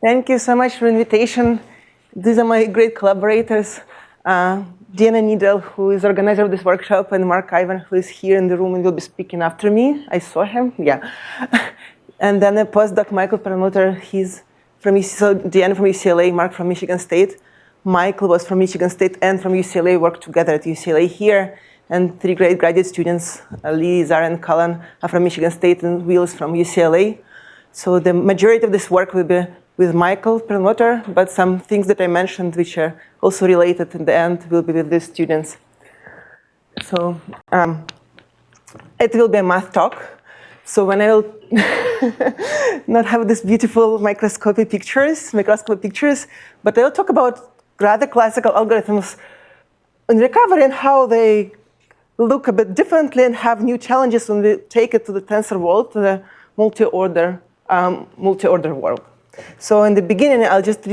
Thank you so much for the invitation. These are my great collaborators, Diana Needle, who is organizer of this workshop, and Mark Ivan, who is here in the room and will be speaking after me. I saw him, yeah. And then a postdoc, Michael Perlmutter, he's from so Diana from UCLA, Mark from Michigan State. Michael was from Michigan State and from UCLA, worked together at UCLA here. And three great graduate students, Lee, Zara, and Cullen, are from Michigan State, and Will is from UCLA. So the majority of this work will be with Michael Perlmutter, but some things that I mentioned, which are also related in the end, will be with these students. So it will be a math talk. So when I will not have these beautiful microscopic pictures, but I'll talk about rather classical algorithms in recovery and how they look a bit differently and have new challenges when we take it to the tensor world, to the multi-order world. So in the beginning, I'll just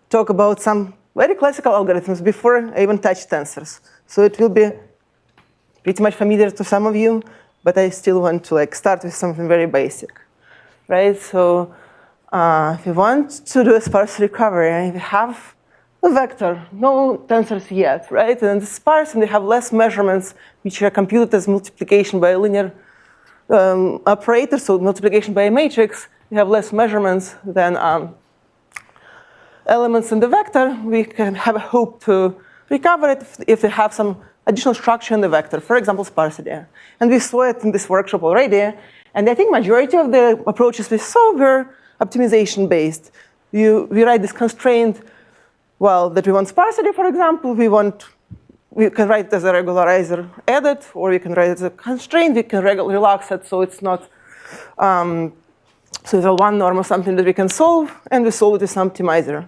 talk about some very classical algorithms before I even touch tensors. So it will be pretty much familiar to some of you, but I still want to start with something very basic, right? So if you want to do a sparse recovery, we have a vector, no tensors yet, right? And it's sparse, and they have less measurements, which are computed as multiplication by a linear operator, so multiplication by a matrix. We have less measurements than elements in the vector. We can have a hope to recover it if we have some additional structure in the vector, for example, sparsity. And we saw it in this workshop already. And I think majority of the approaches we saw were optimization-based. We write this constraint, well, that we want sparsity, for example. We can write it as a regularizer edit, or we can write it as a constraint. We can relax it so it's not so it's a one norm or something that we can solve, and we solve it with some optimizer.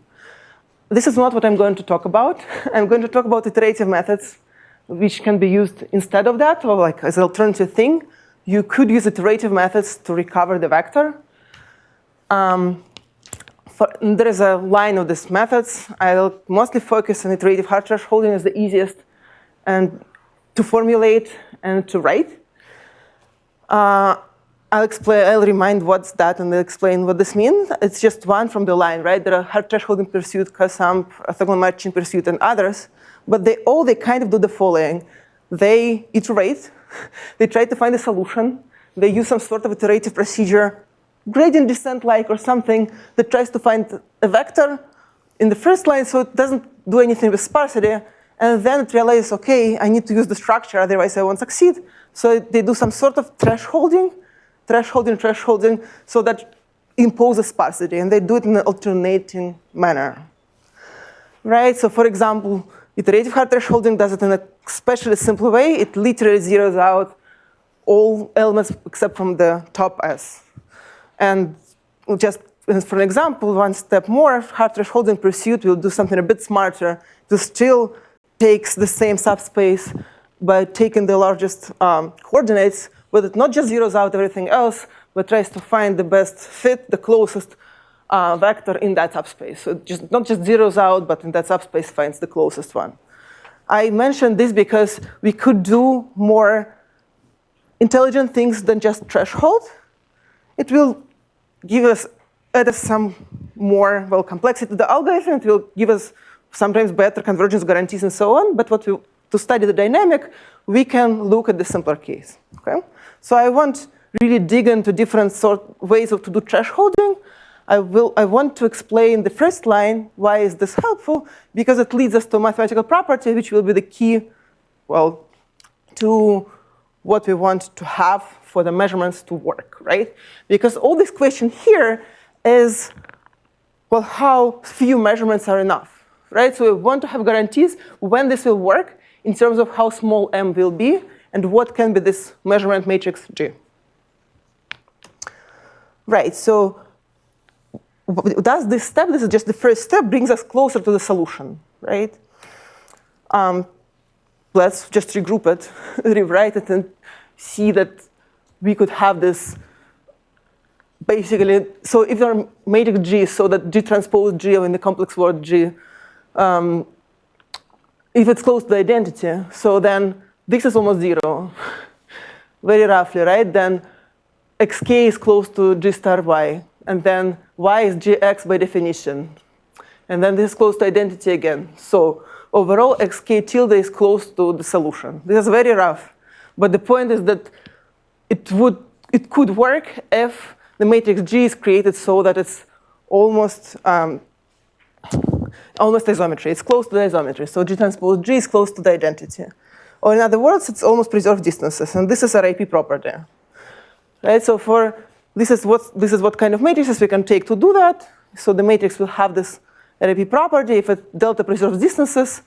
This is not what I'm going to talk about. I'm going to talk about iterative methods, which can be used instead of that, or like as an alternative thing. You could use iterative methods to recover the vector. There is a line of these methods. I'll mostly focus on iterative hard thresholding as the easiest and to formulate and to write. I'll remind what's that, and I'll explain what this means. It's just one from the line, right? There are hard thresholding pursuit, cosump, orthogonal matching pursuit, and others. But they kind of do the following. They iterate. They try to find a solution. They use some sort of iterative procedure, gradient descent-like or something, that tries to find a vector in the first line so it doesn't do anything with sparsity. And then it realizes, OK, I need to use the structure, otherwise I won't succeed. So they do some sort of thresholding, so that imposes sparsity. And they do it in an alternating manner. Right? So for example, iterative hard thresholding does it in a especially simple way. It literally zeroes out all elements except from the top S. And just for an example, one step more, hard thresholding pursuit will do something a bit smarter. It still takes the same subspace by taking the largest coordinates, but it not just zeroes out everything else, but tries to find the best fit, the closest vector in that subspace. So just not just zeroes out, but in that subspace finds the closest one. I mentioned this because we could do more intelligent things than just threshold. It will give us add some more complexity to the algorithm. It will give us sometimes better convergence guarantees and so on. But to study the dynamic, we can look at the simpler case. Okay? So I won't really dig into different ways to do thresholding. I want to explain the first line, why is this helpful? Because it leads us to a mathematical property, which will be the key, to what we want to have for the measurements to work, right? Because all this question here is, how few measurements are enough, right? So we want to have guarantees when this will work in terms of how small m will be and what can be this measurement matrix G. Right, so does this step, this is just the first step, brings us closer to the solution, right? Let's just regroup it, rewrite it, and see that we could have this basically. So if our matrix G is so that G transpose G in the complex word G, if it's close to the identity, so then this is almost 0, very roughly, right? Then xk is close to G star y, and then y is gx by definition. And then this is close to identity again. So overall, xk tilde is close to the solution. This is very rough. But the point is that it could work if the matrix G is created so that it's almost isometry. It's close to the isometry. So G transpose G is close to the identity. Or in other words, it's almost preserved distances. And this is a RAP property. Right? So this is what kind of matrices we can take to do that. So the matrix will have this RAP property if it delta preserves distances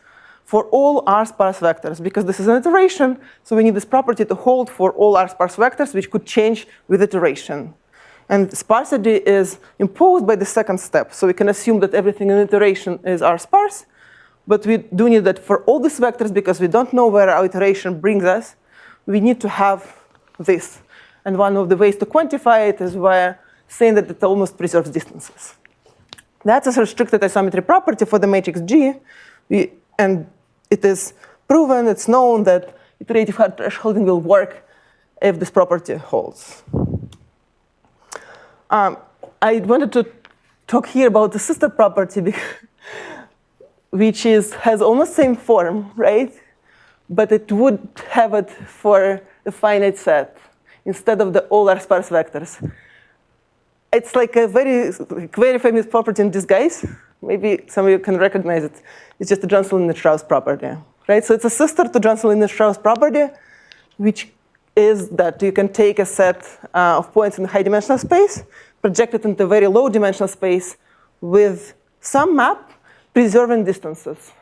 for all R sparse vectors, because this is an iteration. So we need this property to hold for all R sparse vectors, which could change with iteration. And sparsity is imposed by the second step. So we can assume that everything in iteration is R sparse. But we do need that for all these vectors, because we don't know where our iteration brings us. We need to have this. And one of the ways to quantify it is by saying that it almost preserves distances. That's a restricted isometry property for the matrix G. And it is proven, it's known that iterative hard thresholding will work if this property holds. I wanted to talk here about the sister property, which has almost same form, right? But it would have it for a finite set instead of the all R sparse vectors. It's like a very famous property in disguise. Maybe some of you can recognize it. It's just a Johnson-Lindner-Strauss property, right? So it's a sister to Johnson-Lindner-Strauss property, which is that you can take a set of points in the high-dimensional space, project it into a very low-dimensional space with some map preserving distances.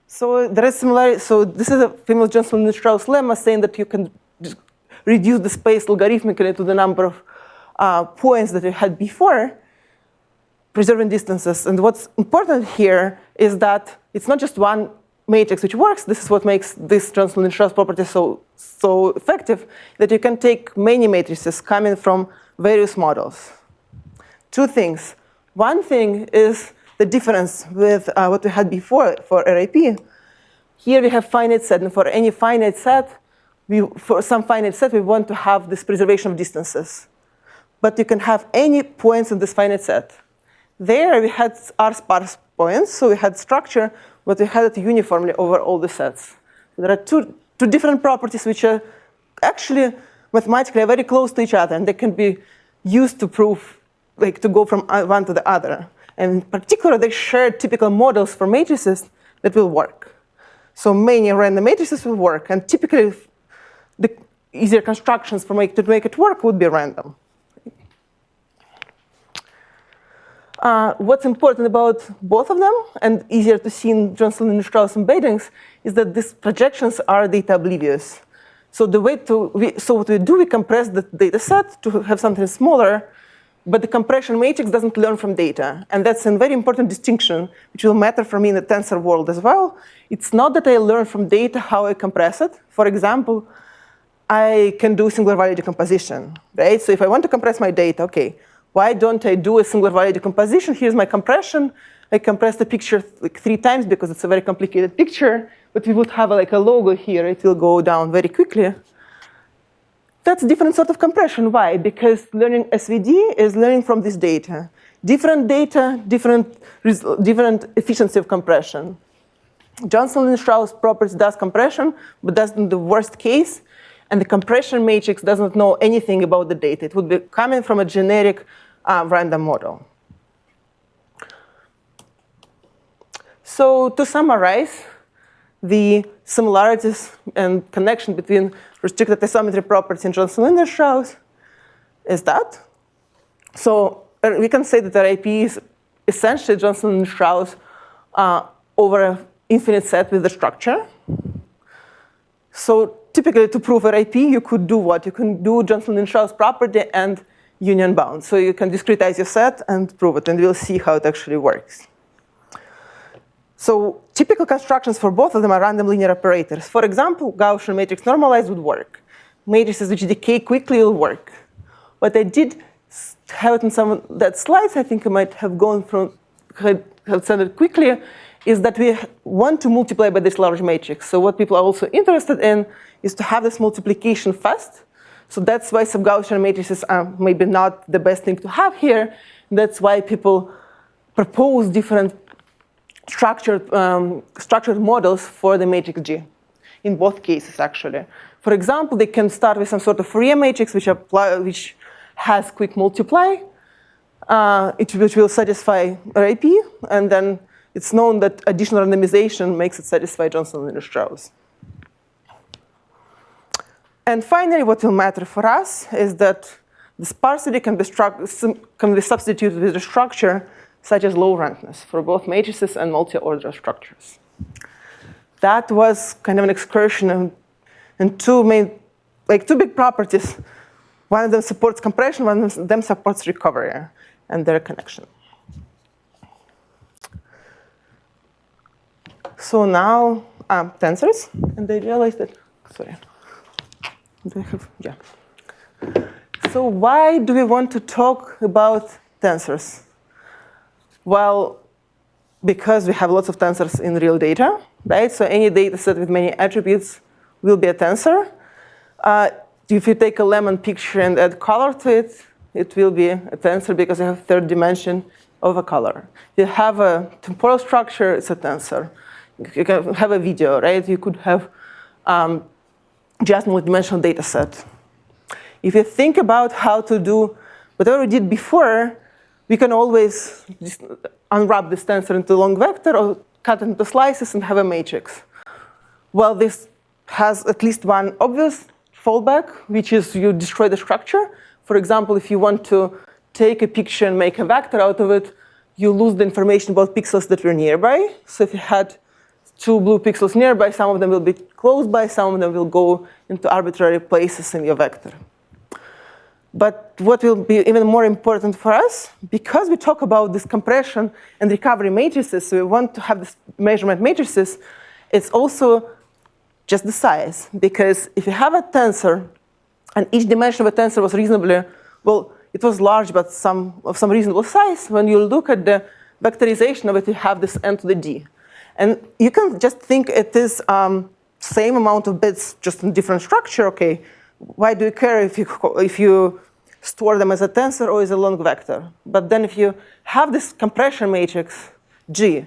So there is similarity. So this is a famous Johnson-Lindner-Strauss lemma saying that you can reduce the space logarithmically to the number of points that you had before, preserving distances. And what's important here is that it's not just one matrix which works. This is what makes this Johnson-Lindner-Strauss property so effective, that you can take many matrices coming from various models. Two things. One thing is the difference with what we had before for RAP. Here we have finite set, and for any finite set, for some finite set, we want to have this preservation of distances. But you can have any points in this finite set. There we had R sparse points, so we had structure, but we had it uniformly over all the sets. There are two different properties which are actually mathematically very close to each other, and they can be used to prove, like to go from one to the other. And in particular, they share typical models for matrices that will work. So many random matrices will work, and typically the easier constructions to make it work would be random. What's important about both of them, and easier to see in Johnson-Lindner-Strauss embeddings, is that these projections are data oblivious. So what we do, we compress the data set to have something smaller, but the compression matrix doesn't learn from data. And that's a very important distinction, which will matter for me in the tensor world as well. It's not that I learn from data how I compress it. For example, I can do singular value decomposition, right? So if I want to compress my data, okay, why don't I do a singular value decomposition? Here's my compression. I compress the picture like 3 times because it's a very complicated picture, but we would have like a logo here. It will go down very quickly. That's a different sort of compression. Why? Because learning SVD is learning from this data. Different data, different efficiency of compression. Johnson-Lindner-Strauss property does compression, but that's in the worst case. And the compression matrix doesn't know anything about the data. It would be coming from a generic random model. So to summarize, the similarities and connection between restricted isometry property and Johnson-Lindner-Strauss is that. So we can say that the RAP is essentially Johnson-Lindner-Strauss over an infinite set with the structure. So typically, to prove a RAP, you could do what? You can do Johnson-Lindner-Strauss property and union bound. So you can discretize your set and prove it, and we'll see how it actually works. So typical constructions for both of them are random linear operators. For example, Gaussian matrix normalized would work. Matrices which decay quickly will work. What I did have it in some of that slides, I think I might have gone from, have said it quickly, is that we want to multiply by this large matrix. So what people are also interested in is to have this multiplication fast. So that's why sub-Gaussian matrices are maybe not the best thing to have here. That's why people propose different structured models for the matrix G, in both cases, actually. For example, they can start with some sort of Fourier matrix which has quick multiply, which will satisfy RAP, and then it's known that additional randomization makes it satisfy Johnson-Linear-Strauss. And finally, what will matter for us is that the sparsity can be substituted with a structure such as low-rankness for both matrices and multi-order structures. That was kind of an excursion in two big properties. One of them supports compression, one of them supports recovery and their connection. So now tensors, and I realized that, sorry. Do I have, yeah. So why do we want to talk about tensors? Well, because we have lots of tensors in real data, right? So any data set with many attributes will be a tensor. If you take a lemon picture and add color to it, it will be a tensor because you have third dimension of a color. If you have a temporal structure, it's a tensor. You can have a video, right? You could have just multidimensional data set. If you think about how to do whatever we did before, we can always just unwrap this tensor into a long vector or cut it into slices and have a matrix. Well, this has at least one obvious fallback, which is you destroy the structure. For example, if you want to take a picture and make a vector out of it, you lose the information about pixels that were nearby. So if you had two blue pixels nearby, some of them will be close by, some of them will go into arbitrary places in your vector. But what will be even more important for us, because we talk about this compression and recovery matrices, so we want to have this measurement matrices, it's also just the size. Because if you have a tensor, and each dimension of a tensor was reasonably, well, it was large, but of some reasonable size, when you look at the vectorization of it, you have this n to the d. And you can just think it is same amount of bits, just in different structure. Okay, why do you care if you store them as a tensor or as a long vector? But then if you have this compression matrix G,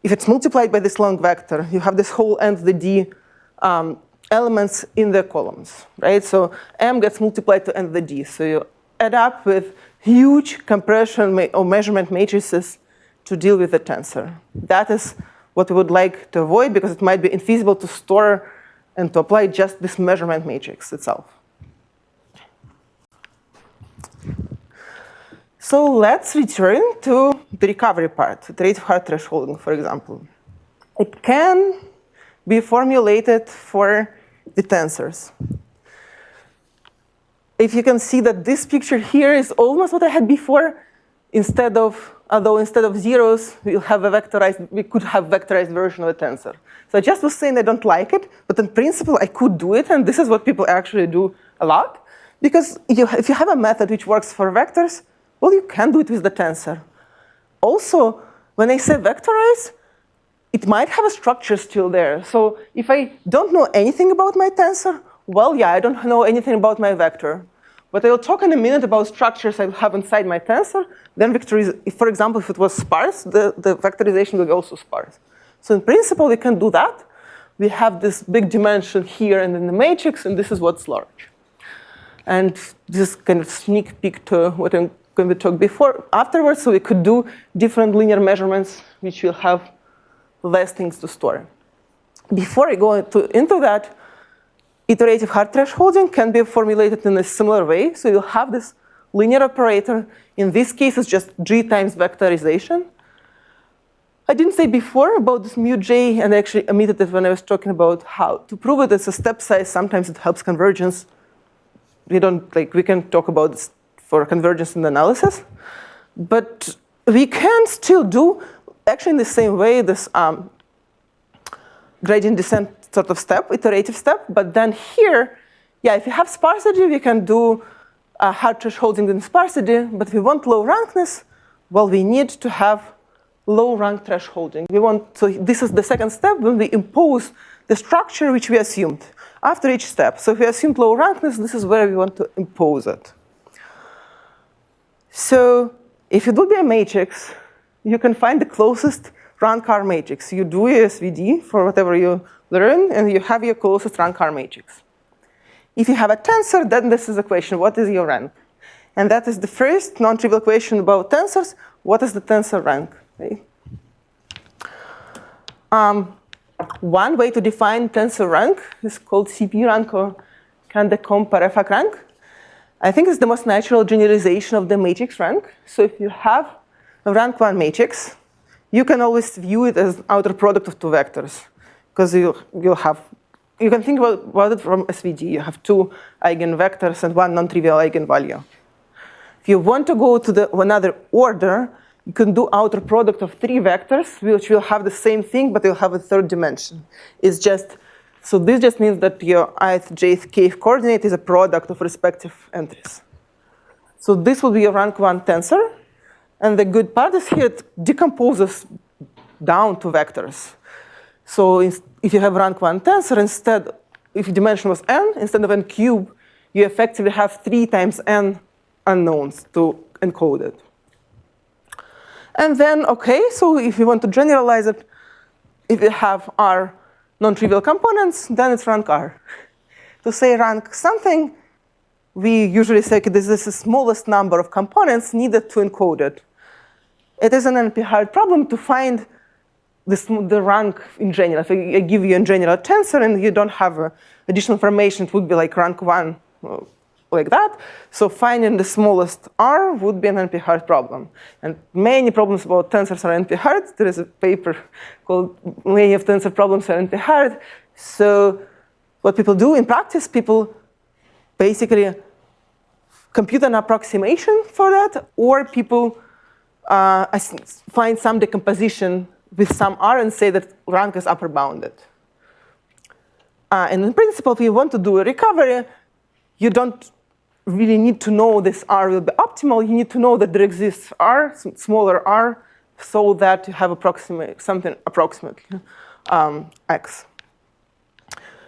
if it's multiplied by this long vector, you have this whole n to the d elements in the columns, right? So m gets multiplied to n to the d. So you add up with huge compression or measurement matrices to deal with the tensor. That is what we would like to avoid, because it might be infeasible to store and to apply just this measurement matrix itself. So let's return to the recovery part, iterative hard thresholding, for example. It can be formulated for the tensors. If you can see that this picture here is almost what I had before, although instead of zeros, we could have a vectorized version of a tensor. So I just was saying I don't like it, but in principle, I could do it, and this is what people actually do a lot. Because if you have a method which works for vectors, well, you can do it with the tensor. Also, when I say vectorize, it might have a structure still there. So if I don't know anything about my tensor, well, yeah, I don't know anything about my vector. But I will talk in a minute about structures I have inside my tensor. Then for example, if it was sparse, the vectorization will be also sparse. So in principle, we can do that. We have this big dimension here and in the matrix, and this is what's large. And this is kind of sneak peek to what I'm going to talk afterwards. So we could do different linear measurements, which will have less things to store. Before I go into that, iterative hard thresholding can be formulated in a similar way. So you'll have this linear operator. In this case, it's just G times vectorization. I didn't say before about this mu J, and I actually omitted it when I was talking about how to prove it. It's a step size. Sometimes it helps convergence. We can talk about this for convergence in analysis. But we can still do, actually in the same way, this gradient descent sort of step, iterative step. But then here, yeah, if you have sparsity, we can do hard thresholding in sparsity. But if we want low rankness, well, we need to have low rank thresholding. So this is the second step when we impose the structure which we assumed. after each step. So if we assume low rankness, this is where we want to impose it. So if it would be a matrix, you can find the closest rank R matrix. You do your SVD for whatever you learn, and you have your closest rank R matrix. If you have a tensor, then this is the question, what is your rank? And that is the first non-trivial question about tensors. What is the tensor rank? Okay. One way to define tensor rank is called CP rank or Kande-Comp-Parefak rank. I think it's the most natural generalization of the matrix rank. So if you have a rank 1 matrix, you can always view it as outer product of two vectors. Because you can think about it from SVD. You have two eigenvectors and one non-trivial eigenvalue. If you want to go to another order, you can do outer product of three vectors, which will have the same thing, but they'll have a third dimension. So this just means that your ith, jth, kth coordinate is a product of respective entries. So this will be your rank 1 tensor. And the good part is here it decomposes down to vectors. So if you have rank 1 tensor, instead, if your dimension was n, instead of n cubed, you effectively have 3 times n unknowns to encode it. And then, OK, so if you want to generalize it, if you have R non-trivial components, then it's rank R. To say rank something, we usually say this is the smallest number of components needed to encode it. It is an NP-hard problem to find the rank in general. If I give you in general a tensor and you don't have additional information, it would be like rank 1, like that. So finding the smallest R would be an NP-hard problem. And many problems about tensors are NP-hard. There is a paper called Many of Tensor Problems are NP-hard. So what people do in practice, people basically compute an approximation for that, or people find some decomposition with some R and say that rank is upper bounded. And in principle, if you want to do a recovery, you don't really need to know this R will be optimal. You need to know that there exists R, smaller R, so that you have something approximately X.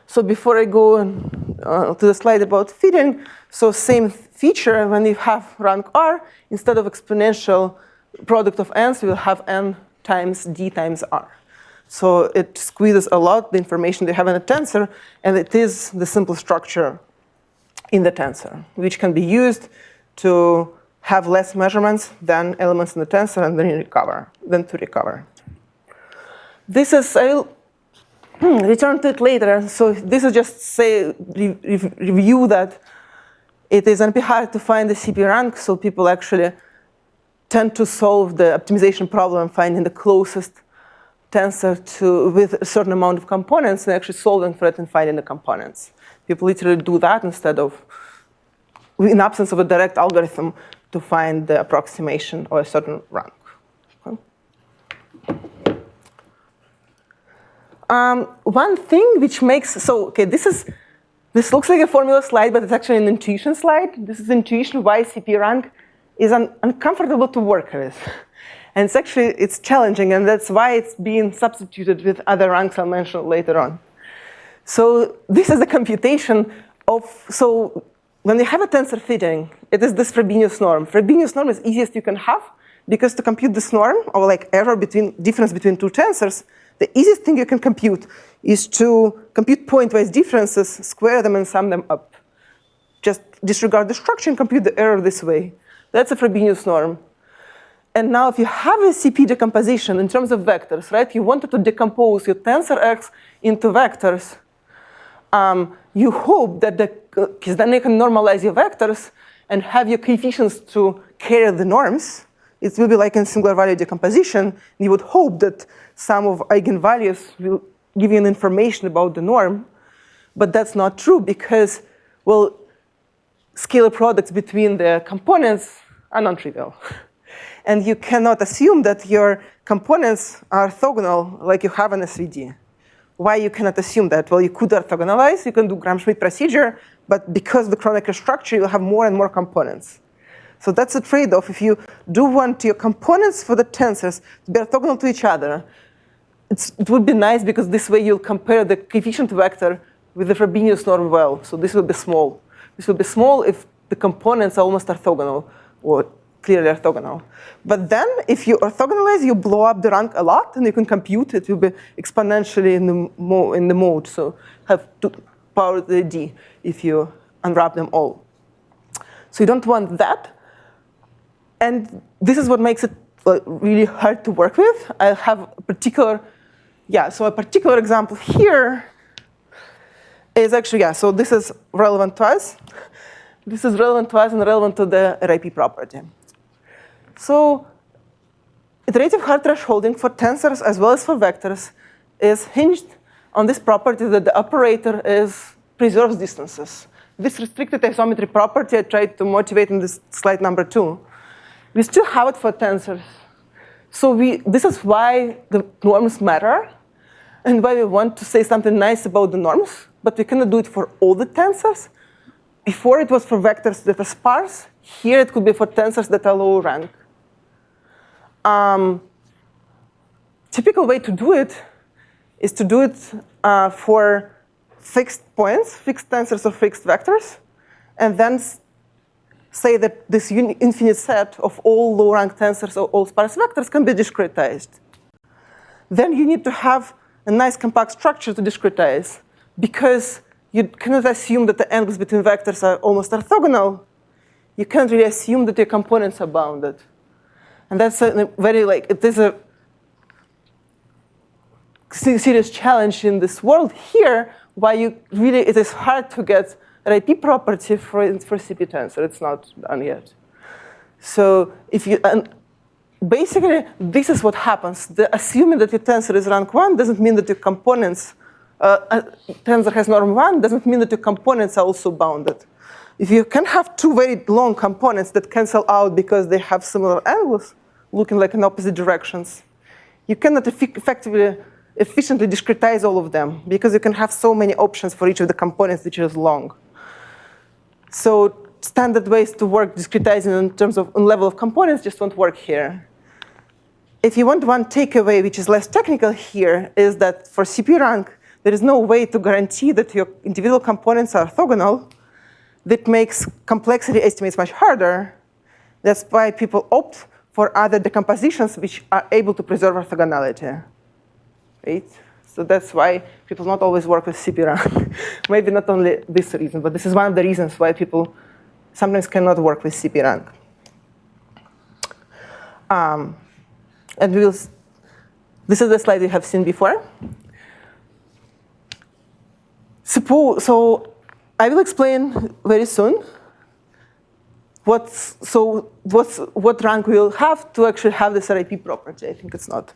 So before I go to the slide about fitting, so same feature, when you have rank R, instead of exponential product of n's, you will have n times d times R. So it squeezes a lot the information they have in a tensor, and it is the simple structure in the tensor, which can be used to have less measurements than elements in the tensor and then to recover. This is, I'll return to it later. So this is just review that it is NP-hard to find the CP rank, so people actually tend to solve the optimization problem finding the closest tensor with a certain amount of components and actually solving for it and finding the components. People literally do that instead of, in absence of a direct algorithm, to find the approximation or a certain rank. Okay. One thing which makes, so okay, this looks like a formula slide, but it's actually an intuition slide. This is intuition why CP rank is uncomfortable to work with. And it's challenging, and that's why it's being substituted with other ranks I'll mention later on. So this is a computation of, so when you have a tensor fitting, it is this Frobenius norm. Frobenius norm is easiest you can have, because to compute this norm, or like difference between two tensors, the easiest thing you can compute is to compute pointwise differences, square them, and sum them up. Just disregard the structure and compute the error this way. That's a Frobenius norm. And now if you have a CP decomposition in terms of vectors, right? You wanted to decompose your tensor X into vectors. You hope that because then you can normalize your vectors and have your coefficients to carry the norms. It will be like in singular value decomposition. You would hope that some of eigenvalues will give you an information about the norm. But that's not true because, well, scalar products between the components are non-trivial. And you cannot assume that your components are orthogonal like you have in SVD. Why you cannot assume that? Well, you could orthogonalize. You can do Gram-Schmidt procedure. But because of the Kronecker structure, you'll have more and more components. So that's a trade-off. If you do want your components for the tensors to be orthogonal to each other, it would be nice because this way you'll compare the coefficient vector with the Frobenius norm well. So this will be small. This will be small if the components are almost orthogonal or clearly orthogonal. But then if you orthogonalize, you blow up the rank a lot, and you can compute it. It will be exponentially in the mode. So have to power the d if you unwrap them all. So you don't want that. And this is what makes it really hard to work with. I have a particular, so a particular example here is actually, so this is relevant to us. This is relevant to us and relevant to the RIP property. So iterative hard thresholding for tensors as well as for vectors is hinged on this property that the operator preserves distances. This restricted isometry property I tried to motivate in this slide number 2. We still have it for tensors. So this is why the norms matter and why we want to say something nice about the norms, but we cannot do it for all the tensors. Before it was for vectors that are sparse. Here it could be for tensors that are low rank. Typical way to do it is to do it for fixed points, fixed tensors or fixed vectors, and then say that this infinite set of all low-rank tensors or all sparse vectors can be discretized. Then you need to have a nice compact structure to discretize, because you cannot assume that the angles between vectors are almost orthogonal. You can't really assume that your components are bounded. And that's a very, it is a serious challenge in this world here, why it is hard to get RIP property for CP tensor. It's not done yet. So basically, this is what happens. Assuming that your tensor is rank 1 doesn't mean that your components, tensor has norm 1 doesn't mean that your components are also bounded. If you can have two very long components that cancel out because they have similar angles, looking like in opposite directions, you cannot efficiently discretize all of them, because you can have so many options for each of the components which is long. So standard ways to work discretizing in terms of level of components just won't work here. If you want one takeaway, which is less technical here, is that for CP rank, there is no way to guarantee that your individual components are orthogonal. That makes complexity estimates much harder. That's why people opt for other decompositions which are able to preserve orthogonality. Right? So that's why people not always work with CP rank. Maybe not only this reason, but this is one of the reasons why people sometimes cannot work with CP rank. And this is the slide you have seen before. So I will explain very soon what rank we'll have to actually have this RIP property. I think it's not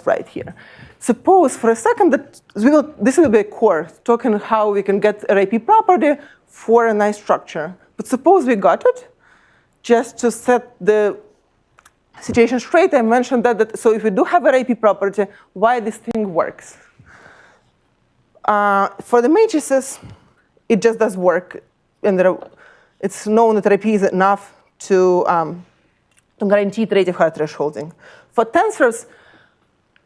right here. Suppose for a second that this will be a core, talking how we can get a RIP property for a nice structure. But suppose we got it. Just to set the situation straight, I mentioned that so if we do have a RIP property, why this thing works. For the matrices, it just does work. And it's known that RIP is enough to guarantee iterative hard thresholding. For tensors,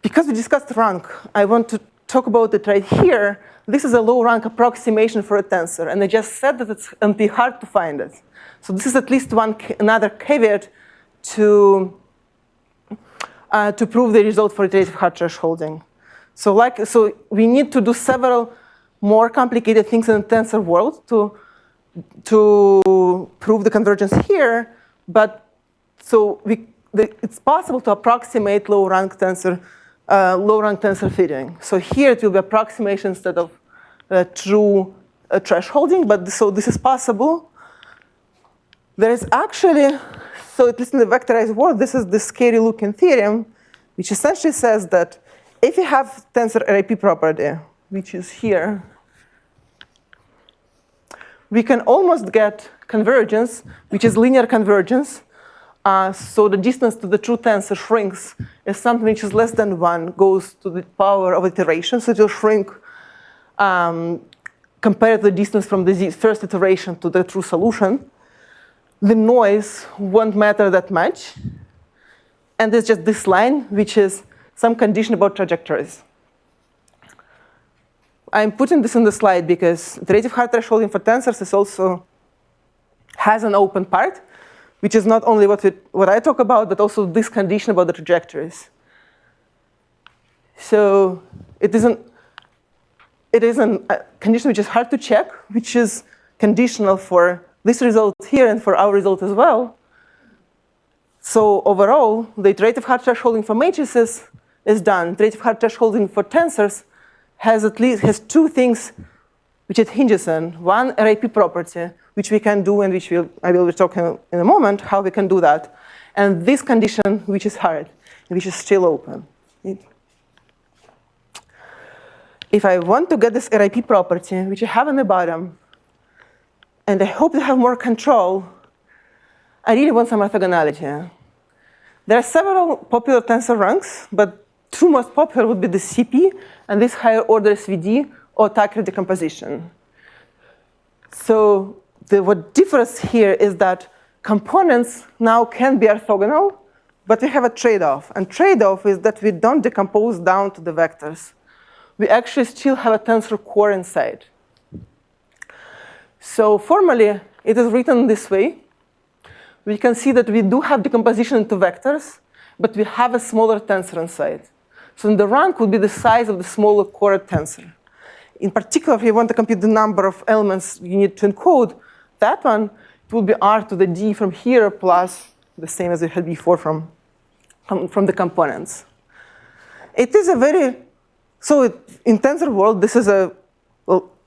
because we discussed rank, I want to talk about it right here. This is a low-rank approximation for a tensor. And I just said that it's going to be hard to find it. So this is at least another caveat to prove the result for iterative hard thresholding. So we need to do several more complicated things in the tensor world to prove the convergence here. But it's possible to approximate low-rank tensor fitting. So here it will be approximation instead of true thresholding. But so this is possible. There is actually, so at least in the vectorized world, this is the scary-looking theorem, which essentially says that if you have tensor RIP property, which is here, we can almost get convergence, which is linear convergence. So the distance to the true tensor shrinks as something which is less than 1 goes to the power of iteration. So it will shrink compared to the distance from the first iteration to the true solution. The noise won't matter that much. And there's just this line, which is some condition about trajectories. I'm putting this in the slide because iterative hard thresholding for tensors is also has an open part, which is not only what I talk about, but also this condition about the trajectories. So it is a condition which is hard to check, which is conditional for this result here and for our result as well. So overall, the iterative hard thresholding for matrices is done. Iterative hard thresholding for tensors has two things which it hinges on. One, RIP property, which we can do and which I will be talking in a moment, how we can do that. And this condition, which is hard, and which is still open. If I want to get this RIP property, which I have in the bottom, and I hope to have more control, I really want some orthogonality. There are several popular tensor ranks, but two most popular would be the CP and this higher order SVD or Tucker decomposition. So what differs here is that components now can be orthogonal, but we have a trade-off. And trade-off is that we don't decompose down to the vectors. We actually still have a tensor core inside. So formally, it is written this way. We can see that we do have decomposition into vectors, but we have a smaller tensor inside. So the rank would be the size of the smaller core tensor. In particular, if you want to compute the number of elements you need to encode, that one, it will be r to the d from here plus the same as we had before from the components. It is a very, so in tensor world, this is a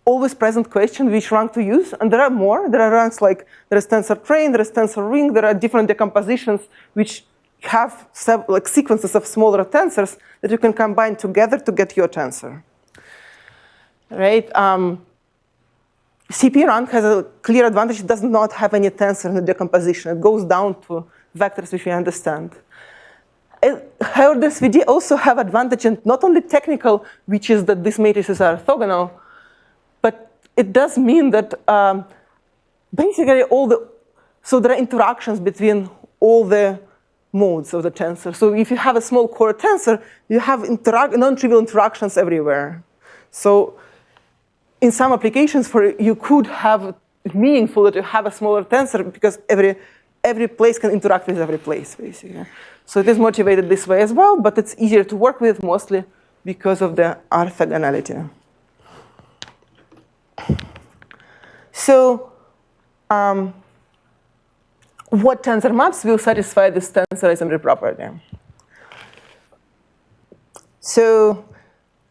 always present question, which rank to use. And there are more. There are ranks like there is tensor train, there is tensor ring. There are different decompositions which have like sequences of smaller tensors that you can combine together to get your tensor. Right? CP rank has a clear advantage. It does not have any tensor in the decomposition. It goes down to vectors which we understand. However, this VD also have advantage, and not only technical, which is that these matrices are orthogonal, but it does mean that basically so there are interactions between all the modes of the tensor. So if you have a small core tensor, you have non-trivial interactions everywhere. So in some applications, you could have it meaningful that you have a smaller tensor because every place can interact with every place, basically. So it is motivated this way as well, but it's easier to work with mostly because of the orthogonality. So what tensor maps will satisfy this tensor assembly property? So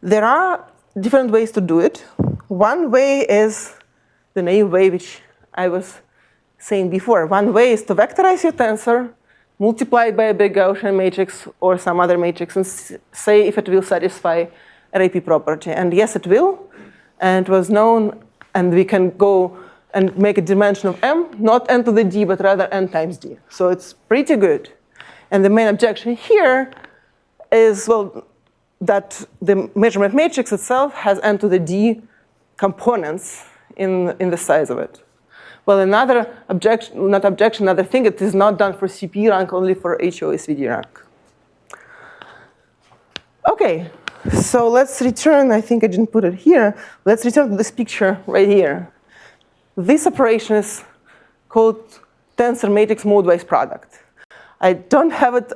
there are different ways to do it. One way is the naive way, which I was saying before. One way is to vectorize your tensor, multiply it by a big Gaussian matrix or some other matrix, and say if it will satisfy a RAP property. And yes, it will. And it was known, and we can go and make a dimension of m, not n to the d, but rather n times d. So it's pretty good. And the main objection here is, well, that the measurement matrix itself has n to the d components in the size of it. Well, another another thing, it is not done for CP rank, only for HOSVD rank. OK, so let's return. I think I didn't put it here. Let's return to this picture right here. This operation is called tensor matrix mode-wise product. I don't have it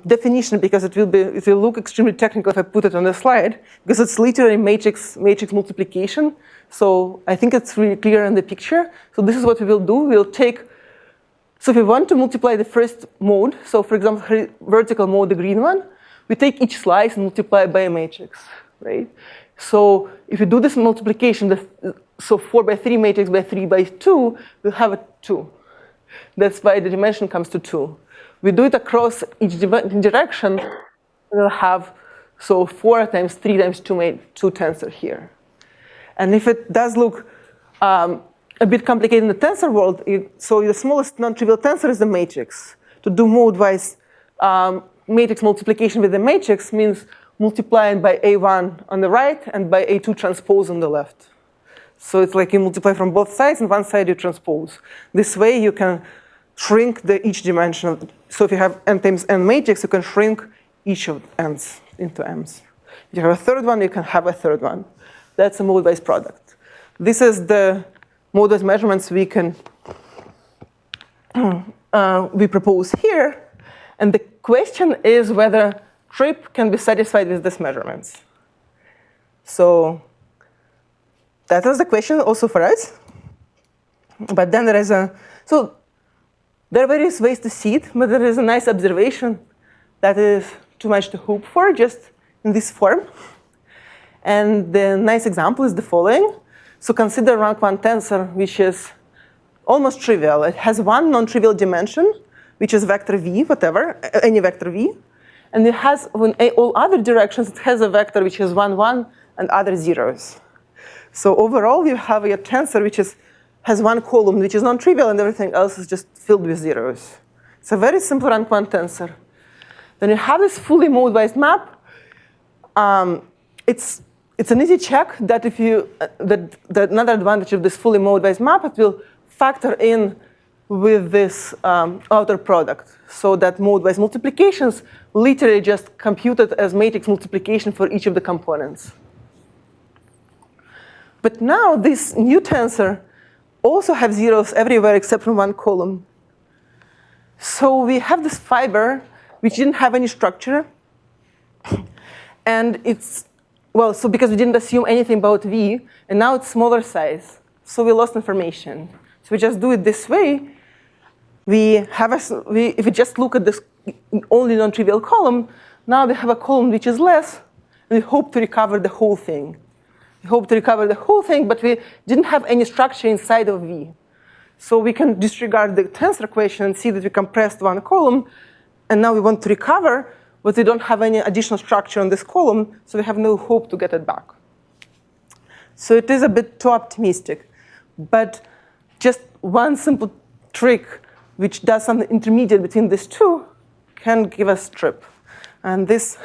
definition because it will look extremely technical if I put it on the slide, because it's literally matrix multiplication. So I think it's really clear in the picture. So this is what we will do. We'll take, so if we want to multiply the first mode, so for example, vertical mode, the green one, we take each slice and multiply by a matrix, right? So if you do this multiplication, so 4 by 3 matrix by 3 by 2, we'll have a 2. That's why the dimension comes to 2. We do it across each direction, we'll have, so 4 times 3 times 2 tensor here. And if it does look a bit complicated in the tensor world, so the smallest non-trivial tensor is the matrix. To do mode-wise matrix multiplication with the matrix means multiplying by A1 on the right and by A2 transpose on the left. So it's like you multiply from both sides, and one side you transpose. This way you can shrink each dimension. So if you have n times n matrix, you can shrink each of n's into m's. If you have a third one, you can have a third one. That's a mode-wise product. This is the mode-wise measurements we can we propose here. And the question is whether trip can be satisfied with these measurements. So that was the question also for us. But then there is so there are various ways to see it, but there is a nice observation that is too much to hope for, just in this form. And the nice example is the following. So consider rank 1 tensor, which is almost trivial. It has one non-trivial dimension, which is vector v, whatever, any vector v. And it has, in all other directions, it has a vector which is 1, 1, and other zeros. So overall, we have a tensor which has one column which is non-trivial, and everything else is just filled with zeros. It's a very simple rank 1 tensor. Then you have this fully mode-wise map. It's an easy check that if you that another advantage of this fully mode-wise map, it will factor in with this outer product, so that mode-wise multiplications literally just computed as matrix multiplication for each of the components. But now this new tensor also has zeros everywhere except from one column. So we have this fiber which didn't have any structure, and it's so because we didn't assume anything about v, and now it's smaller size, so we lost information. So we just do it this way. If we just look at this only non-trivial column, now we have a column which is less, and we hope to recover the whole thing. We hope to recover the whole thing, but we didn't have any structure inside of v. So we can disregard the tensor equation and see that we compressed one column, and now we want to recover, but we don't have any additional structure on this column, so we have no hope to get it back. So it is a bit too optimistic. But just one simple trick which does something intermediate between these two can give us trip. And this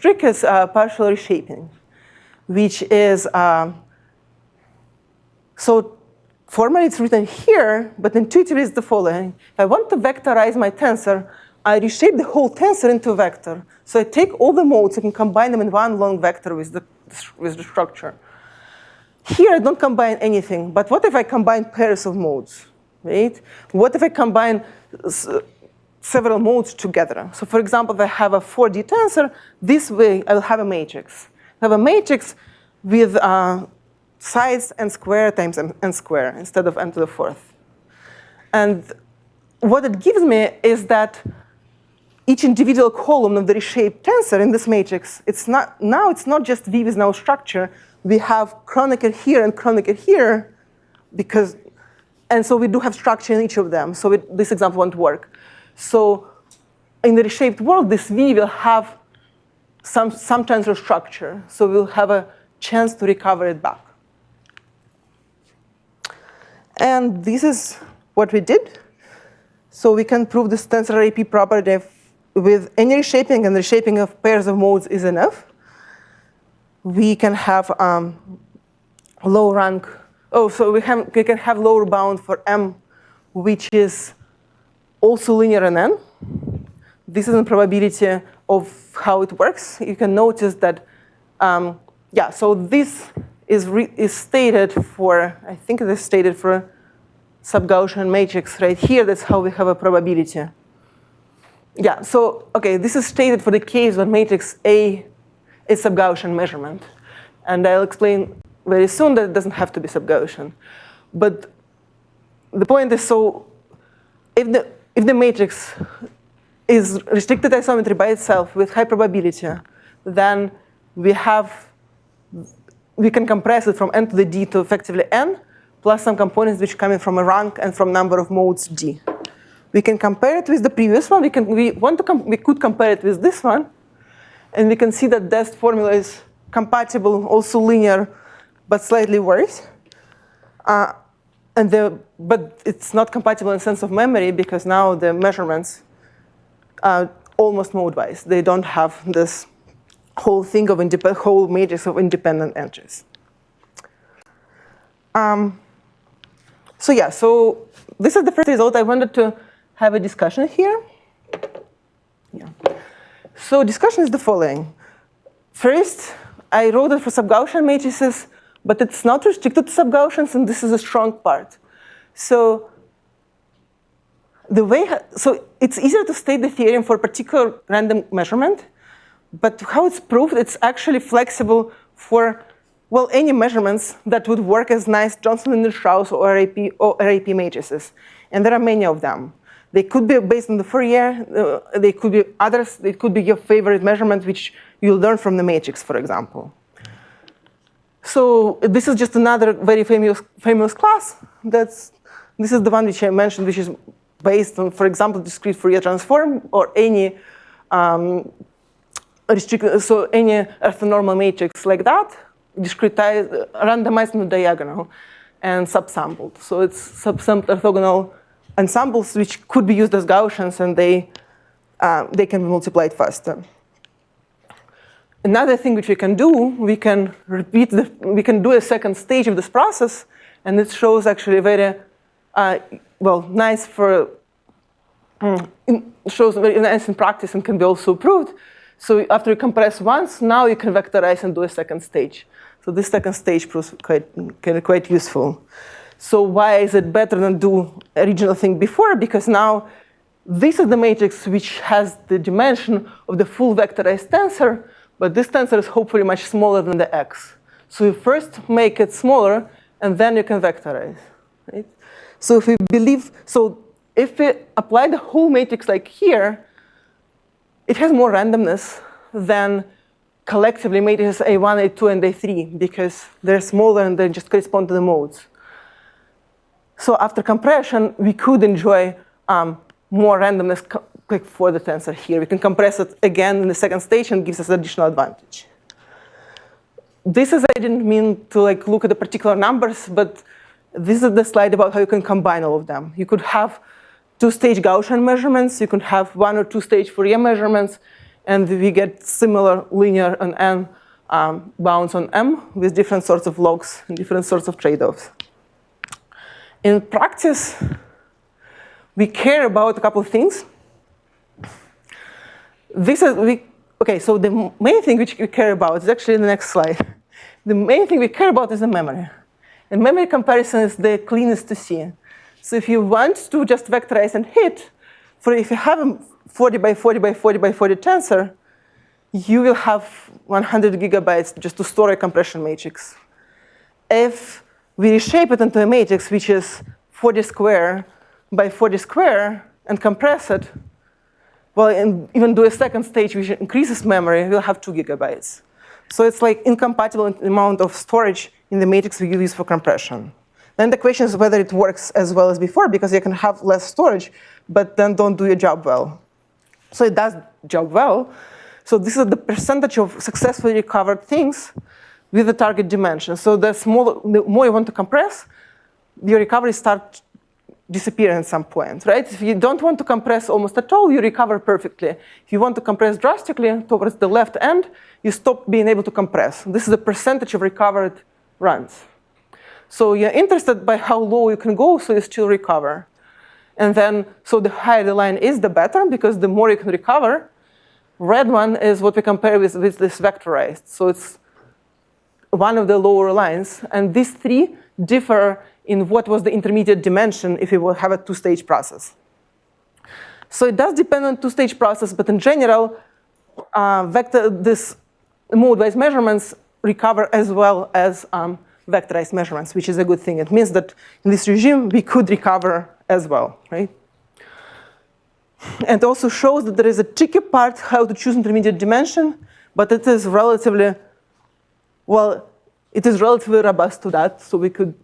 trick is partial reshaping, which is, so formally it's written here, but intuitively it's the following. If I want to vectorize my tensor, I reshape the whole tensor into a vector. So I take all the modes, I can combine them in one long vector with the structure. Here I don't combine anything, but what if I combine pairs of modes, right? What if I combine several modes together? So for example, if I have a 4D tensor, this way I will have a matrix. I have a matrix with sides n squared times n squared instead of n to the fourth. And what it gives me is that each individual column of the reshaped tensor in this matrix, it's not just V with no structure. We have Kronecker here and Kronecker here, and so we do have structure in each of them. So this example won't work. So in the reshaped world, this V will have some tensor structure. So we'll have a chance to recover it back. And this is what we did. So we can prove this tensor AP property with any reshaping, and reshaping of pairs of modes is enough. We can have low rank. So we can have lower bound for M, which is also linear in N. This is a probability of how it works. You can notice that, so this is stated for, I think it is stated for sub-Gaussian matrix right here. That's how we have a probability. Yeah, so, OK, this is stated for the case when matrix A is sub-Gaussian measurement. And I'll explain very soon that it doesn't have to be sub-Gaussian. But the point is, so if the matrix is restricted isometry by itself with high probability, then we can compress it from n to the d to effectively n, plus some components which come in from a rank and from number of modes d. We can compare it with the previous one. We could compare it with this one, and we can see that this formula is compatible, also linear, but slightly worse. But it's not compatible in the sense of memory, because now the measurements are almost mode-wise. They don't have this whole thing of whole matrix of independent entries. So this is the first result. I wanted to have a discussion here. Yeah. So discussion is the following. First, I wrote it for sub-Gaussian matrices, but it's not restricted to sub-Gaussians, and this is a strong part. So it's easier to state the theorem for a particular random measurement, but how it's proved, it's actually flexible for, well, any measurements that would work as nice Johnson-Linder-Strauss or RAP matrices. And there are many of them. They could be based on the Fourier. They could be others. It could be your favorite measurement, which you learn from the matrix, for example. So this is just another very famous class. This is the one which I mentioned, which is based on, for example, discrete Fourier transform or any any orthonormal matrix like that, discretized, randomized in the diagonal, and subsampled. So it's subsampled orthogonal ensembles which could be used as Gaussians, and they can be multiplied faster. Another thing which we can do, we can do a second stage of this process, and it shows actually very nice for shows very nice in practice and can be also proved. So after you compress once, now you can vectorize and do a second stage. So this second stage proves quite useful. So why is it better than do original thing before? Because now this is the matrix which has the dimension of the full vectorized tensor, but this tensor is hopefully much smaller than the x. So you first make it smaller, and then you can vectorize. Right? So if we apply the whole matrix like here, it has more randomness than collectively matrices A1, A2, and A3, because they're smaller and they just correspond to the modes. So after compression, we could enjoy more randomness for the tensor here. We can compress it again in the second stage and gives us additional advantage. I didn't mean to look at the particular numbers, but this is the slide about how you can combine all of them. You could have two-stage Gaussian measurements. You could have one or two-stage Fourier measurements, and we get similar linear and n bounds on M with different sorts of logs and different sorts of trade-offs. In practice, we care about a couple of things. So the main thing which we care about is actually in the next slide. The main thing we care about is the memory. And memory comparison is the cleanest to see. So if you want to just vectorize and hit, if you have a 40 by 40 by 40 by 40 tensor, you will have 100 gigabytes just to store a compression matrix. If we reshape it into a matrix which is 40 square by 40 square and compress it, and even do a second stage which increases memory, we'll have 2 gigabytes. So it's incompatible amount of storage in the matrix we use for compression. Then the question is whether it works as well as before, because you can have less storage, but then don't do your job well. So it does job well. So this is the percentage of successfully recovered things with the target dimension. So the more you want to compress, your recoveries start disappearing at some point, right? If you don't want to compress almost at all, you recover perfectly. If you want to compress drastically towards the left end, you stop being able to compress. This is the percentage of recovered runs. So you're interested by how low you can go, so you still recover. And then, so the higher the line is, the better, because the more you can recover. Red one is what we compare with this vectorized. So it's one of the lower lines. And these three differ in what was the intermediate dimension if you will have a two-stage process. So it does depend on two-stage process, but in general, this mode-wise measurements recover as well as vectorized measurements, which is a good thing. It means that in this regime, we could recover as well, right? And also shows that there is a tricky part how to choose intermediate dimension, but it is relatively, it is relatively robust to that, so we could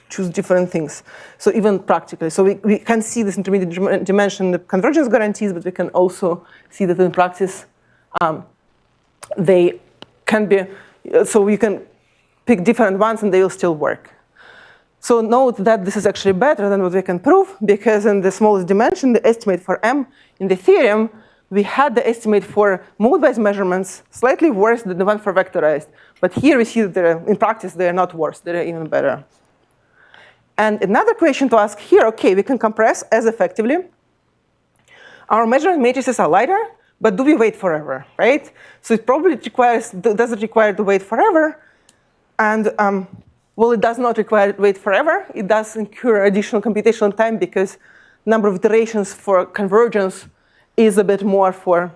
choose different things. So even practically, so we can see this intermediate dimension, the convergence guarantees, but we can also see that in practice, they can be, so you can pick different ones and they will still work. So note that this is actually better than what we can prove, because in the smallest dimension, the estimate for M in the theorem, we had the estimate for mode-wise measurements slightly worse than the one for vectorized. But here we see that in practice, they're not worse, they're even better. And another question to ask here, okay, we can compress as effectively. Our measuring matrices are lighter, but do we wait forever, right? So it probably doesn't require to wait forever. And well, it does not require to wait forever. It does incur additional computational time because number of iterations for convergence is a bit more for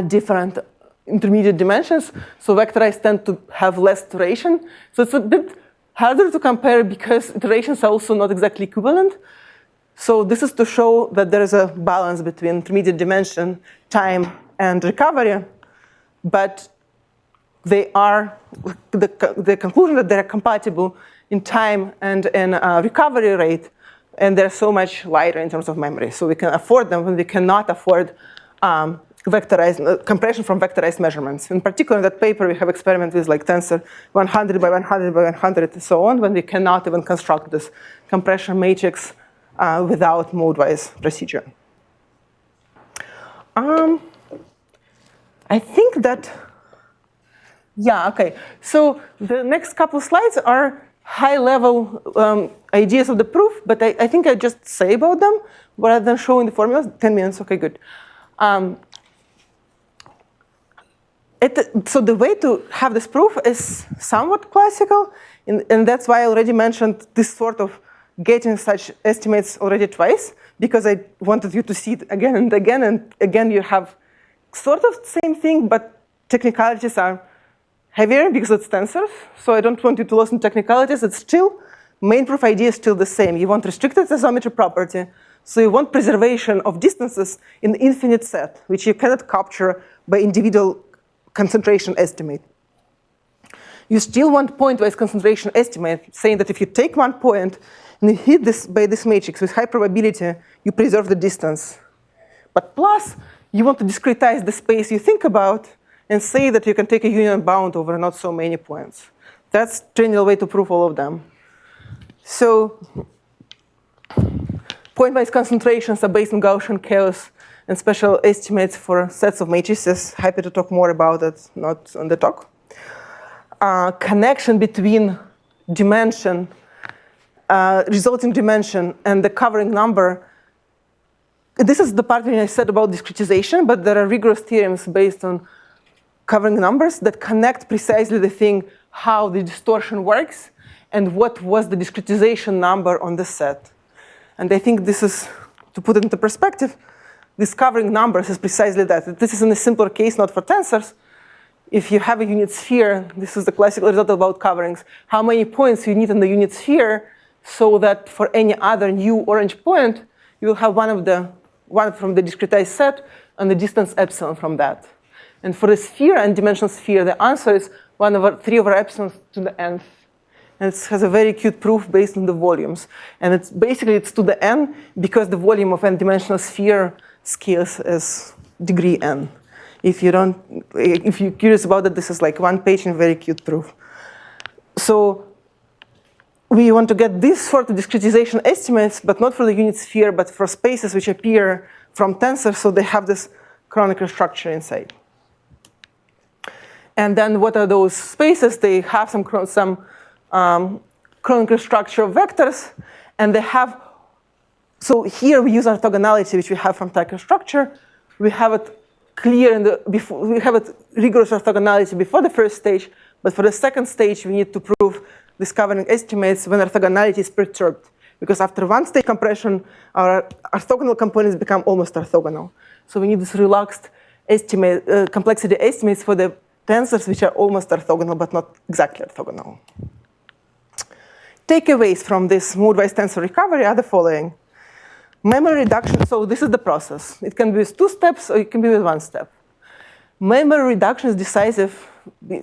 different intermediate dimensions. So vectorized tend to have less iteration. So it's a bit harder to compare because iterations are also not exactly equivalent. So this is to show that there is a balance between intermediate dimension, time, and recovery. But they are, the conclusion that they're compatible in time and in recovery rate, and they're so much lighter in terms of memory. So we can afford them when we cannot afford vectorized compression from vectorized measurements. In particular, in that paper, we have experiments with like tensor 100 by 100 by 100 and so on, when we cannot even construct this compression matrix without mode-wise procedure. I think that, yeah, okay. So the next couple slides are high-level ideas of the proof, but I think I just say about them rather than showing the formulas. 10 minutes, okay, good. So the way to have this proof is somewhat classical, and that's why I already mentioned this sort of getting such estimates already twice, because I wanted you to see it again and again you have sort of the same thing, but technicalities are heavier because it's tensors. So I don't want you to lose in technicalities. It's still, main proof idea is still the same. You want restricted isometry property. So you want preservation of distances in the infinite set, which you cannot capture by individual concentration estimate. You still want point-wise concentration estimate, saying that if you take one point and you hit this by this matrix with high probability, you preserve the distance. But plus, you want to discretize the space you think about and say that you can take a union bound over not so many points. That's general way to prove all of them. So point-wise concentrations are based on Gaussian chaos and special estimates for sets of matrices. Happy to talk more about it, not on the talk. Connection between dimension, resulting dimension, and the covering number. This is the part where I said about discretization, but there are rigorous theorems based on covering numbers that connect precisely the thing how the distortion works and what was the discretization number on the set. And I think this is, to put it into perspective, this covering numbers is precisely that. This is in a simpler case, not for tensors. If you have a unit sphere, this is the classical result about coverings, how many points you need in the unit sphere so that for any other new orange point, you will have one from the discretized set and the distance epsilon from that. And for the sphere and dimensional sphere, the answer is 1/3 to the nth. And it has a very cute proof based on the volumes. And it's basically it's to the n because the volume of n-dimensional sphere scales as degree n. If you're curious about it, this is like one page and very cute proof. So we want to get this sort of discretization estimates, but not for the unit sphere, but for spaces which appear from tensors, so they have this canonical structure inside. And then what are those spaces? They have some canonical structure of vectors, and they have, so here we use orthogonality, which we have from Tucker structure. We have it clear we have it rigorous orthogonality before the first stage, but for the second stage, we need to prove these covering estimates when orthogonality is perturbed. Because after one stage compression, our orthogonal components become almost orthogonal. So we need this relaxed estimate, complexity estimates for the tensors which are almost orthogonal, but not exactly orthogonal. Takeaways from this mode-wise tensor recovery are the following. Memory reduction, so this is the process. It can be with 2 steps or it can be with 1 step. Memory reduction is decisive.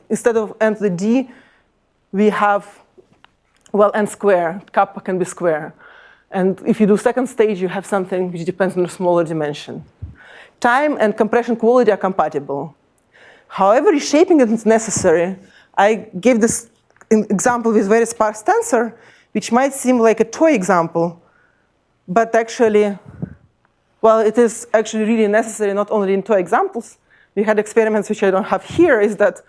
Instead of n to the d, we have, well, n square, kappa can be square. And if you do second stage, you have something which depends on a smaller dimension. Time and compression quality are compatible. However, reshaping it is necessary. I gave this example with very sparse tensor, which might seem like a toy example, but actually, well, it is actually really necessary not only in toy examples. We had experiments which I don't have here, is that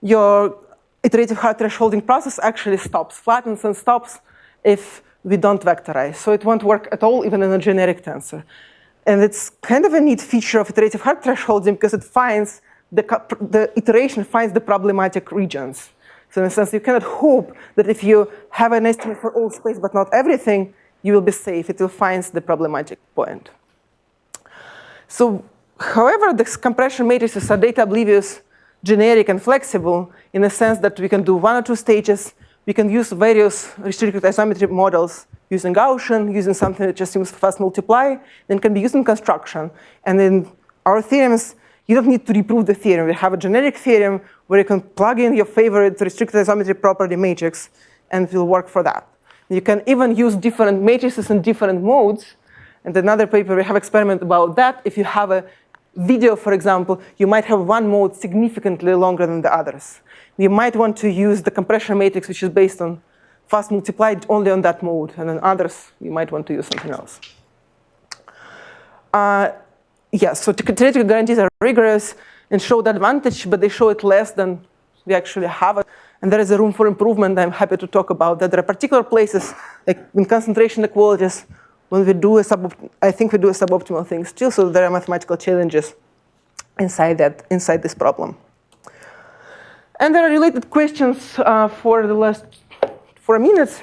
your iterative hard thresholding process actually stops, flattens and stops if we don't vectorize. So it won't work at all even in a generic tensor. And it's kind of a neat feature of iterative hard thresholding because it finds the iteration finds the problematic regions. So in a sense, you cannot hope that if you have an estimate for all space but not everything, you will be safe. It will find the problematic point. So, however, the compression matrices are data oblivious, generic, and flexible in the sense that we can do 1 or 2 stages. We can use various restricted isometry models using Gaussian, using something that just uses fast multiply, then can be used in construction. And in our theorems, you don't need to reprove the theorem. We have a generic theorem where you can plug in your favorite restricted isometry property matrix, and it will work for that. You can even use different matrices in different modes. And another paper, we have experiment about that. If you have a video, for example, you might have one mode significantly longer than the others. You might want to use the compression matrix, which is based on fast multiplied only on that mode. And then others, you might want to use something else. Yes, so theoretical guarantees are rigorous and show the advantage, but they show it less than we actually have it. And there is a room for improvement. I'm happy to talk about that. There are particular places, like in concentration inequalities, when we do I think we do a suboptimal thing still, so there are mathematical challenges inside this problem. And there are related questions for the last 4 minutes.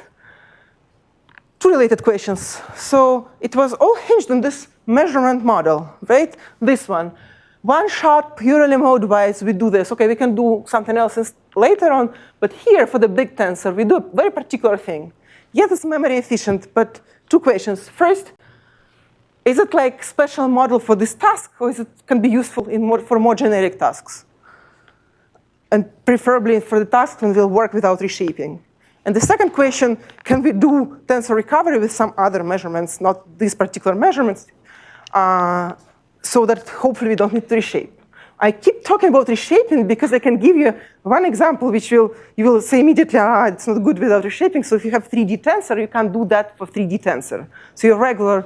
2 related questions. So it was all hinged on this measurement model, right? This one. One shot, purely mode-wise, we do this. OK, we can do something else later on. But here, for the big tensor, we do a very particular thing. Yes, it's memory efficient, but 2 questions. First, is it like special model for this task, or is it can be useful for more generic tasks? And preferably for the tasks when we'll work without reshaping. And the second question, can we do tensor recovery with some other measurements, not these particular measurements, so that hopefully we don't need to reshape? I keep talking about reshaping because I can give you one example which you will say immediately, it's not good without reshaping. So if you have 3D tensor, you can't do that for 3D tensor. So your regular,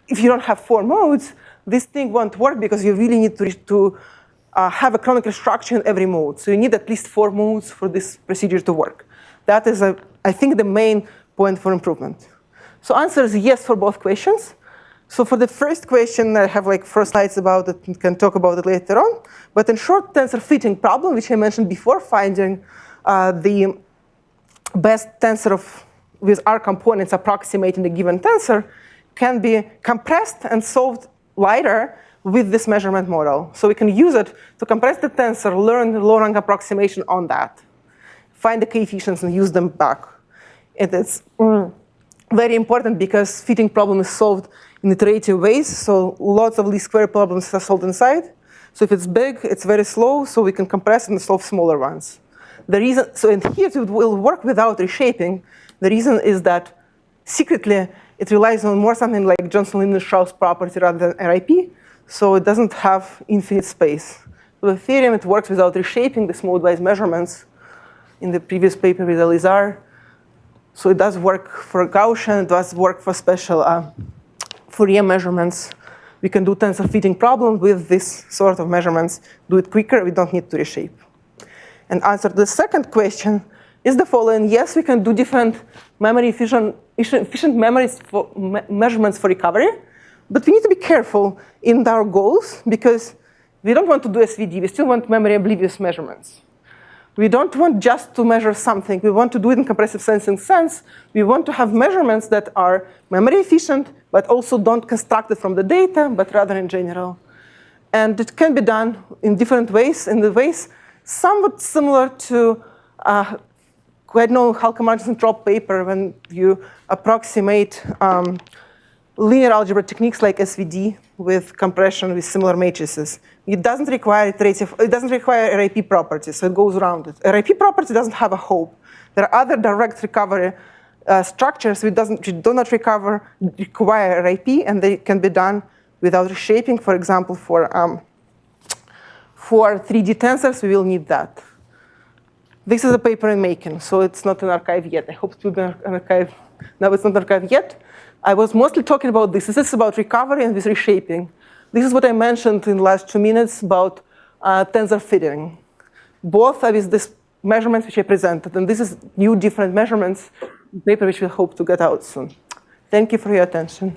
if you don't have 4 modes, this thing won't work because you really need to have a canonical structure in every mode. So you need at least 4 modes for this procedure to work. That is, I think, the main point for improvement. So answer is yes for both questions. So for the first question, I have like 4 slides about it and can talk about it later on. But in short, tensor fitting problem, which I mentioned before, finding the best tensor with R components approximating the given tensor, can be compressed and solved later with this measurement model. So we can use it to compress the tensor, learn the low-rank approximation on that, find the coefficients, and use them back. It is very important because fitting problem is solved in iterative ways. So lots of least square problems are solved inside. So if it's big, it's very slow, so we can compress and solve smaller ones. The reason, so in here it will work without reshaping. The reason is that secretly it relies on more something like Johnson-Lindner-Strauss property rather than RIP. So it doesn't have infinite space. For the theorem, it works without reshaping this mode-wise measurements in the previous paper with Elizaveta. So it does work for Gaussian. It does work for special Fourier measurements. We can do tensor fitting problem with this sort of measurements, do it quicker. We don't need to reshape. And answer to the second question is the following. Yes, we can do different memory efficient memories for measurements for recovery. But we need to be careful in our goals because we don't want to do SVD. We still want memory oblivious measurements. We don't want just to measure something. We want to do it in compressive sensing sense. We want to have measurements that are memory efficient, but also don't construct it from the data, but rather in general. And it can be done in different ways, in the ways somewhat similar to, I know Halka-Martinson Trop paper when you approximate linear algebra techniques like SVD with compression with similar matrices. It doesn't require RIP properties, so it goes around it. A RIP property doesn't have a hope. There are other direct recovery structures which do not require RIP, and they can be done without reshaping. For example, for 3D tensors, we will need that. This is a paper in making, so it's not an archive yet. I hope it will be an archive. No, it's not an archive yet. I was mostly talking about this. This is about recovery and with reshaping. This is what I mentioned in the last 2 minutes about tensor fitting. Both are with these measurements which I presented. And this is new different measurements, paper which we hope to get out soon. Thank you for your attention.